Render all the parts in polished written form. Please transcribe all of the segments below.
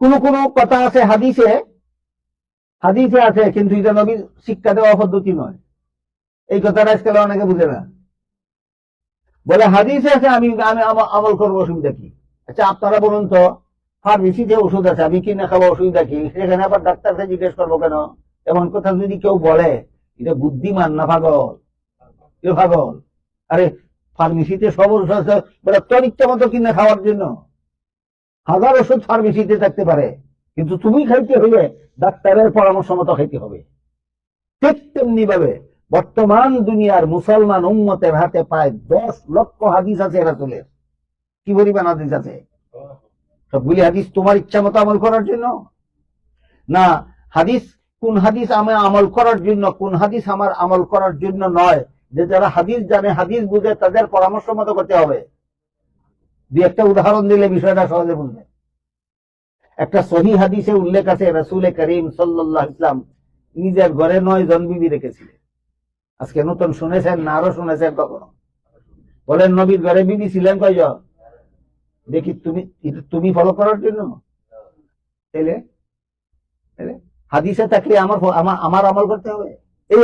কোন কোন কথা আছে হাদিসে আছে, কিন্তু এটা নবীর শিক্ষা দেওয়া পদ্ধতি নয়। এই কথাটা আজকাল অনেকে বুঝে না। বলে হাদিসে আছে, আমি আমি আমল করবো, অসুবিধা কি? আচ্ছা আপনারা বলুন তো, ফার্মেসিতে ওষুধ আছে, আমি কিনে খাবো, অসুবিধা কি? সেখানে আবার ডাক্তারকে জিজ্ঞেস করবো কেন? এমন কথা যদি কেউ বলে, এটা বুদ্ধিমান না পাগল? পাগল। আরে ফার্মেসিতে সব ওষুধ আছে, বলে তোর ইচ্ছা মতো কিনে খাওয়ার জন্য। হাজার ওষুধ ফার্মেসিতে থাকতে পারে, কিন্তু তুমি খাইতে হইলে ডাক্তারের পরামর্শ মতো খাইতে হবে। ঠিক তেমনি ভাবে বর্তমান দুনিয়ার মুসলমান উম্মতের হাতে প্রায় 10 লক্ষ হাদিস আছে রাসূলের। কি পরিমাণ হাদিস আছে? সবগুলি হাদিস তোমার ইচ্ছা মতো আমল করার জন্য না। হাদিস, কোন হাদিস আমি আমল করার জন্য, কোন হাদিস আমার আমল করার জন্য নয়। যে যারা হাদিস জানে, হাদিস বুঝে, তাদের পরামর্শ মতো করতে হবে। দুই একটা উদাহরণ দিলে বিষয়টা সহজে বুঝবে। একটা সহিহ হাদিসে উল্লেখ আছে, রাসূল করিম সাল্লাল্লাহু আলাইহি ওয়াসাল্লাম নিজের ঘরে 9 জন বিবি রেখেছিলেন। আজকে নতুন শুনেছেন না আরো শুনেছেন কখনো? বলেন, নবীর ঘরে বিবি ছিলেন কয়জন? দেখি তুমি ফলো করার জন্য? হাদিসে থাকলে আমার আমল করতে হবে। এই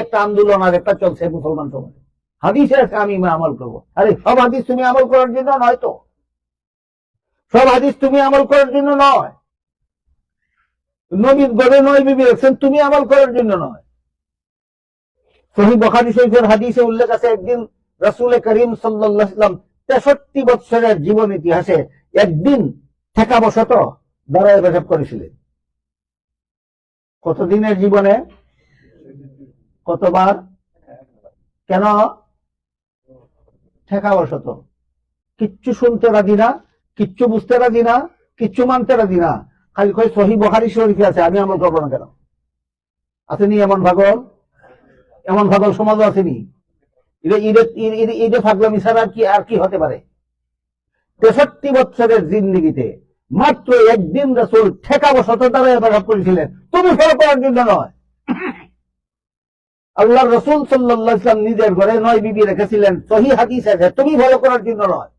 একটা আন্দোলন আর একটা চলছে মুসলমান সমাজে। হাদিসে আছে, আমি আমল করবো। আরে সব হাদিস তুমি আমল করার জন্য নয় তো। সব হাদিস তুমি আমল করার জন্য নয়। নবীর ঘরে 9 বিবি রেখেছেন, তুমি আমল করার জন্য নয়। সহিহ বুখারী শরীফের হাদিসে উল্লেখ আছে, একদিন রাসূল করিম সাল্লাল্লাহু আলাইহি ওয়াসাল্লাম 63 বছরের জীবন ইতিহাসে একদিন ঠেকাবশত দাঁড়ায় পেশাব করেছিলেন। কতদিনের জীবনে? কতবার? কেন? ঠেকাবশত। কিচ্ছু শুনতে রাজি না, কিচ্ছু বুঝতে রাজি না, কিচ্ছু মানতে রাজি না। খালি কই সহিহ বুখারী শরীফে আছে, আমি আমল করবো না কেন? আসেনি এমন পাগল? এমন পাগল সমাজ আসেনি? এটা পাগলামি ছাড়া আর কি হতে পারে? 63 বছরের জিন্দেগিতে মাত্র একদিন রাসূল ঠেকাবশত দাঁড়ায় পেশাব করেছিলেন, তুমি ফলো করার জন্য নয়। আল্লাহর রাসূল সাল্লাল্লাহু আলাইহি ওয়াসাল্লাম নিজের ঘরে 9 বিবি রেখেছিলেন, সহিহ হাদিস আছে, তুমি ফলো করার জন্য নয়।